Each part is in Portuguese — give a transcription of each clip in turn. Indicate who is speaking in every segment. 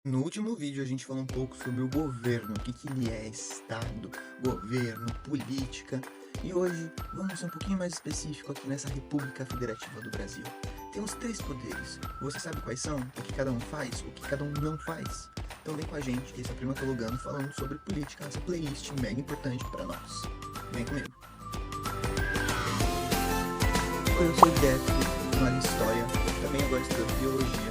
Speaker 1: No último vídeo a gente falou um pouco sobre o governo, o que ele é, Estado, governo, política, e hoje vamos ser um pouquinho mais específico aqui nessa República Federativa do Brasil. Temos três poderes, você sabe quais são? O que cada um faz, o que cada um não faz? Então vem com a gente, que esse é o Prima Tologando falando sobre política, essa playlist mega importante para nós. Vem comigo. Eu sou o Jeff, formado em História, também agora estudo Biologia.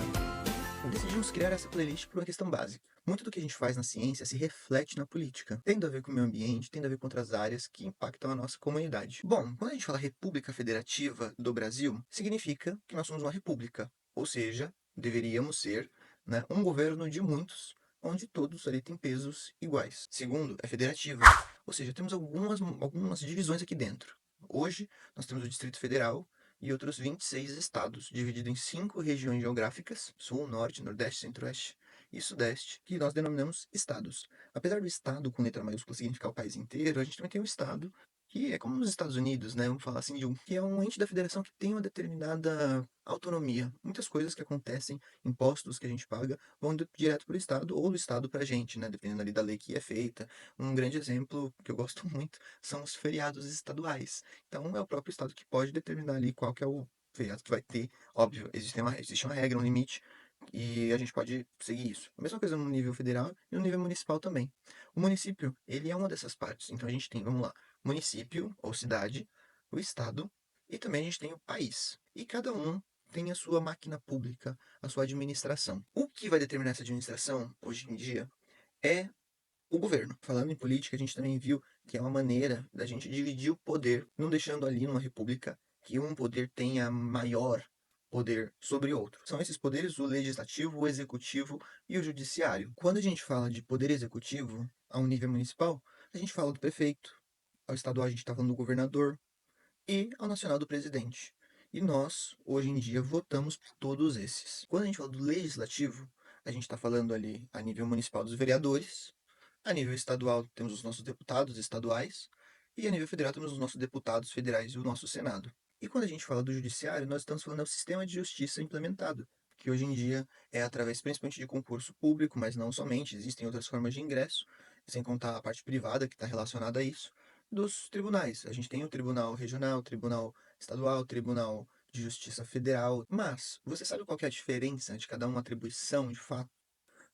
Speaker 1: Decidimos criar essa playlist por uma questão básica. Muito do que a gente faz na ciência se reflete na política, tendo a ver com o meio ambiente, tendo a ver com outras áreas que impactam a nossa comunidade. Bom, quando a gente fala República Federativa do Brasil, significa que nós somos uma república, ou seja, deveríamos ser, né, um governo de muitos, onde todos ali têm pesos iguais. Segundo, é federativa, ou seja, temos algumas divisões aqui dentro. Hoje, nós temos o Distrito Federal, e outros 26 estados, dividido em 5 regiões geográficas, Sul, Norte, Nordeste, Centro-Oeste e Sudeste, que nós denominamos estados. Apesar do estado com letra maiúscula significar o país inteiro, a gente também tem um estado que é como os Estados Unidos, né? Vamos falar assim, que é um ente da federação que tem uma determinada autonomia. Muitas coisas que acontecem, impostos que a gente paga, vão direto para o estado ou do estado para a gente, né? Dependendo ali da lei que é feita. Um grande exemplo que eu gosto muito são os feriados estaduais. Então, é o próprio estado que pode determinar ali qual que é o feriado que vai ter. Óbvio, existe uma regra, um limite, e a gente pode seguir isso. A mesma coisa no nível federal e no nível municipal também. O município, ele é uma dessas partes. Então, a gente tem, vamos lá, município ou cidade, o estado, e também a gente tem o país. E cada um tem a sua máquina pública, a sua administração. O que vai determinar essa administração, hoje em dia, é o governo. Falando em política, a gente também viu que é uma maneira da gente dividir o poder, não deixando ali numa república que um poder tenha maior poder sobre outro. São esses poderes o legislativo, o executivo e o judiciário. Quando a gente fala de poder executivo a um nível municipal, a gente fala do prefeito, ao estadual a gente está falando do governador e ao nacional do presidente. E nós, hoje em dia, votamos por todos esses. Quando a gente fala do legislativo, a gente está falando ali a nível municipal dos vereadores, a nível estadual, temos os nossos deputados estaduais. E a nível federal, temos os nossos deputados federais e o nosso Senado. E quando a gente fala do judiciário, nós estamos falando do sistema de justiça implementado, que hoje em dia é através principalmente de concurso público, mas não somente, existem outras formas de ingresso, sem contar a parte privada que está relacionada a isso, dos tribunais. A gente tem o Tribunal Regional, o Tribunal Estadual, o Tribunal de Justiça Federal. Mas, você sabe qual que é a diferença de cada uma atribuição de fato?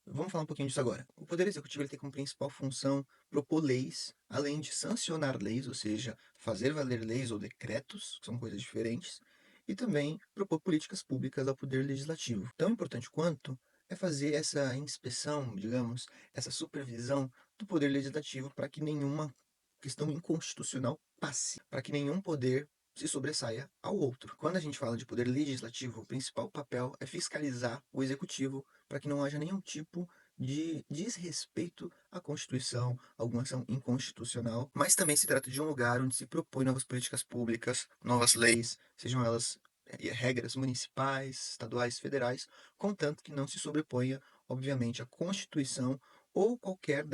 Speaker 1: Vamos falar um pouquinho disso agora. O Poder Executivo ele tem como principal função propor leis, além de sancionar leis, ou seja, fazer valer leis ou decretos, que são coisas diferentes, e também propor políticas públicas ao Poder Legislativo. Tão importante quanto é fazer essa inspeção, digamos, essa supervisão do Poder Legislativo para que nenhuma questão inconstitucional passe, para que nenhum poder se sobressaia ao outro. Quando a gente fala de poder legislativo, o principal papel é fiscalizar o executivo para que não haja nenhum tipo de desrespeito à Constituição, alguma ação inconstitucional, mas também se trata de um lugar onde se propõe novas políticas públicas, novas leis, sejam elas regras municipais, estaduais, federais, contanto que não se sobreponha, obviamente, à Constituição ou qualquer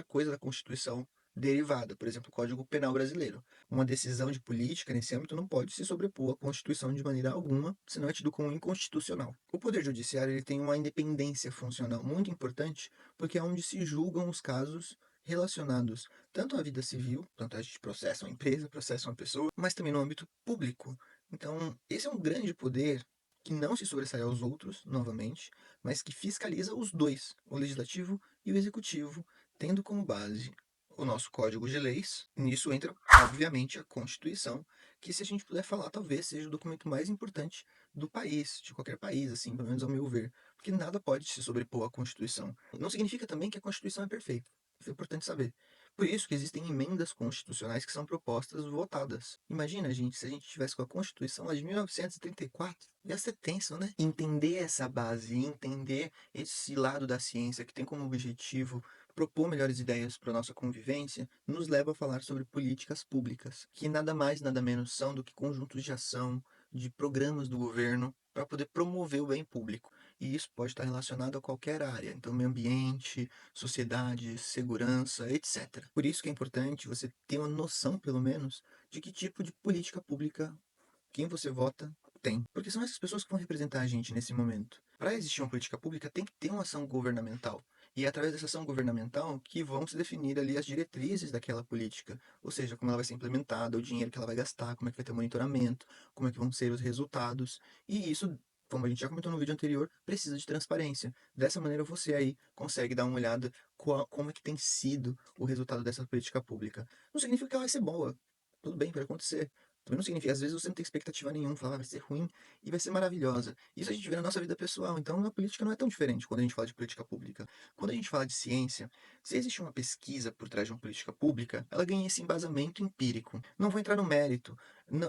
Speaker 1: coisa da Constituição derivada, por exemplo, o Código Penal brasileiro. Uma decisão de política nesse âmbito não pode se sobrepor à Constituição de maneira alguma, senão é tido como inconstitucional. O Poder Judiciário ele tem uma independência funcional muito importante, porque é onde se julgam os casos relacionados tanto à vida civil, tanto a gente processa uma empresa, processa uma pessoa, mas também no âmbito público. Então, esse é um grande poder que não se sobressai aos outros, novamente, mas que fiscaliza os dois, o legislativo e o executivo, tendo como base o nosso código de leis. Nisso entra, obviamente, a Constituição, que se a gente puder falar, talvez seja o documento mais importante do país, de qualquer país, assim, pelo menos ao meu ver, porque nada pode se sobrepor à Constituição. Não significa também que a Constituição é perfeita. Isso é importante saber. Por isso que existem emendas constitucionais que são propostas votadas. Imagina, gente, se a gente tivesse com a Constituição lá de 1934, ia ser tenso, né? Entender essa base, entender esse lado da ciência que tem como objetivo propor melhores ideias para a nossa convivência, nos leva a falar sobre políticas públicas, que nada mais, nada menos são do que conjuntos de ação, de programas do governo para poder promover o bem público. E isso pode estar relacionado a qualquer área, então meio ambiente, sociedade, segurança, etc. Por isso que é importante você ter uma noção, pelo menos, de que tipo de política pública quem você vota tem. Porque são essas pessoas que vão representar a gente nesse momento. Para existir uma política pública, tem que ter uma ação governamental. E é através dessa ação governamental que vão se definir ali as diretrizes daquela política. Ou seja, como ela vai ser implementada, o dinheiro que ela vai gastar, como é que vai ter monitoramento, como é que vão ser os resultados. E isso, como a gente já comentou no vídeo anterior, precisa de transparência. Dessa maneira você aí consegue dar uma olhada como é que tem sido o resultado dessa política pública. Não significa que ela vai ser boa. Tudo bem, pode acontecer. Também não significa, às vezes você não tem expectativa nenhuma, fala, vai ser ruim e vai ser maravilhosa. Isso a gente vê na nossa vida pessoal, então a política não é tão diferente quando a gente fala de política pública. Quando a gente fala de ciência, se existe uma pesquisa por trás de uma política pública, ela ganha esse embasamento empírico. Não vou entrar no mérito.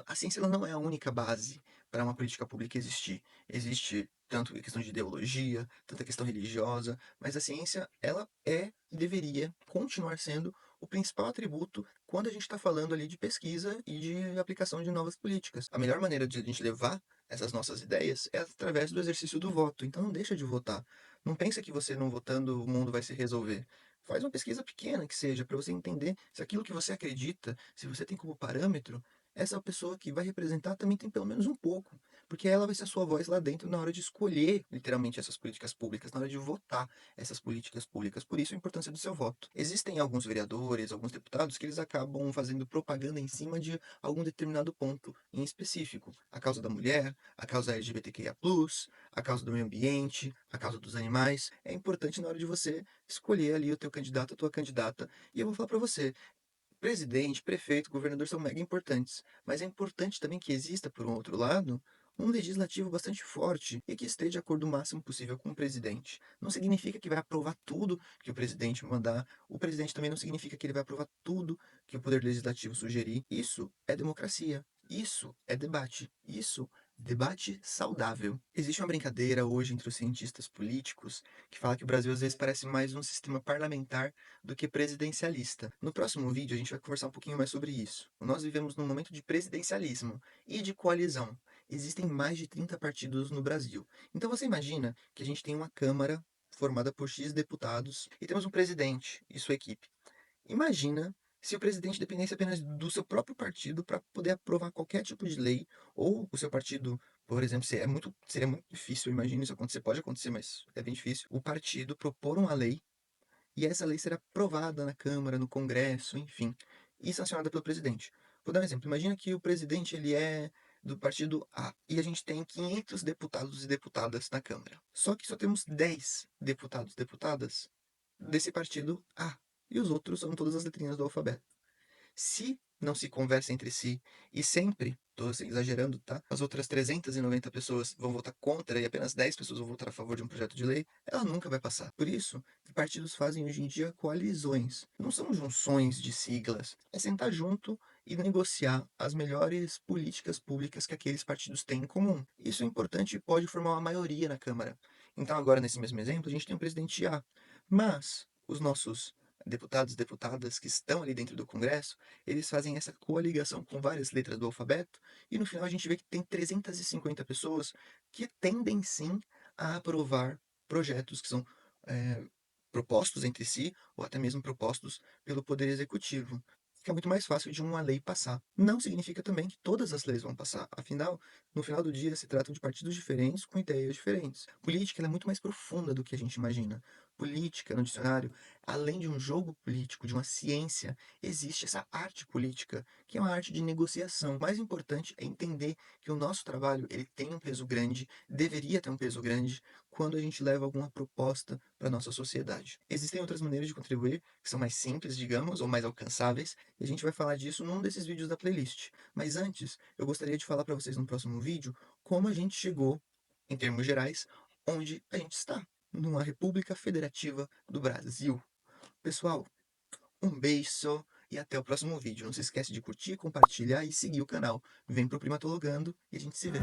Speaker 1: A ciência ela não é a única base para uma política pública existir. Existe tanto a questão de ideologia, tanto a questão religiosa, mas a ciência, ela é e deveria continuar sendo o principal atributo quando a gente está falando ali de pesquisa e de aplicação de novas políticas. A melhor maneira de a gente levar essas nossas ideias é através do exercício do voto. Então não deixa de votar. Não pensa que você não votando o mundo vai se resolver. Faz uma pesquisa pequena que seja, para você entender se aquilo que você acredita, se você tem como parâmetro, essa pessoa que vai representar também tem pelo menos um pouco. Porque ela vai ser a sua voz lá dentro na hora de escolher, literalmente, essas políticas públicas, na hora de votar essas políticas públicas. Por isso a importância do seu voto. Existem alguns vereadores, alguns deputados que eles acabam fazendo propaganda em cima de algum determinado ponto em específico. A causa da mulher, a causa LGBTQIA+, a causa do meio ambiente, a causa dos animais. É importante na hora de você escolher ali o teu candidato, a tua candidata. E eu vou falar para você, presidente, prefeito, governador são mega importantes, mas é importante também que exista, por um outro lado, um legislativo bastante forte e que esteja de acordo o máximo possível com o presidente. Não significa que vai aprovar tudo que o presidente mandar, o presidente também não significa que ele vai aprovar tudo que o poder legislativo sugerir. Isso é democracia, isso é debate, isso debate saudável. Existe uma brincadeira hoje entre os cientistas políticos que fala que o Brasil às vezes parece mais um sistema parlamentar do que presidencialista. No próximo vídeo a gente vai conversar um pouquinho mais sobre isso. Nós vivemos num momento de presidencialismo e de coalizão. Existem mais de 30 partidos no Brasil. Então você imagina que a gente tem uma Câmara formada por X deputados e temos um presidente e sua equipe. Imagina se o presidente dependesse apenas do seu próprio partido para poder aprovar qualquer tipo de lei, ou o seu partido, por exemplo, seria muito difícil, imagina isso acontecer, pode acontecer, mas é bem difícil, o partido propor uma lei e essa lei será aprovada na Câmara, no Congresso, enfim, e sancionada pelo presidente. Vou dar um exemplo. Imagina que o presidente ele é do partido A e a gente tem 500 deputados e deputadas na Câmara. Só que só temos 10 deputados e deputadas desse partido A. E os outros são todas as letrinhas do alfabeto. Se não se conversa entre si e sempre, estou exagerando, tá? As outras 390 pessoas vão votar contra e apenas 10 pessoas vão votar a favor de um projeto de lei, ela nunca vai passar. Por isso, que partidos fazem hoje em dia coalizões. Não são junções de siglas, é sentar junto e negociar as melhores políticas públicas que aqueles partidos têm em comum. Isso é importante e pode formar uma maioria na Câmara. Então, agora, nesse mesmo exemplo, a gente tem um presidente A, mas os nossos deputados e deputadas que estão ali dentro do Congresso, eles fazem essa coligação com várias letras do alfabeto, e no final a gente vê que tem 350 pessoas que tendem sim a aprovar projetos que são eh, propostos entre si, ou até mesmo propostos pelo Poder Executivo. Fica muito mais fácil de uma lei passar. Não significa também que todas as leis vão passar. Afinal, no final do dia, se tratam de partidos diferentes com ideias diferentes. Política ela é muito mais profunda do que a gente imagina. Política, no dicionário, além de um jogo político, de uma ciência, existe essa arte política, que é uma arte de negociação. O mais importante é entender que o nosso trabalho ele tem um peso grande, deveria ter um peso grande, quando a gente leva alguma proposta para a nossa sociedade. Existem outras maneiras de contribuir, que são mais simples, digamos, ou mais alcançáveis, e a gente vai falar disso num desses vídeos da playlist. Mas antes, eu gostaria de falar para vocês no próximo vídeo como a gente chegou, em termos gerais, onde a gente está, numa República Federativa do Brasil. Pessoal, um beijo e até o próximo vídeo. Não se esquece de curtir, compartilhar e seguir o canal. Vem pro Primatologando e a gente se vê.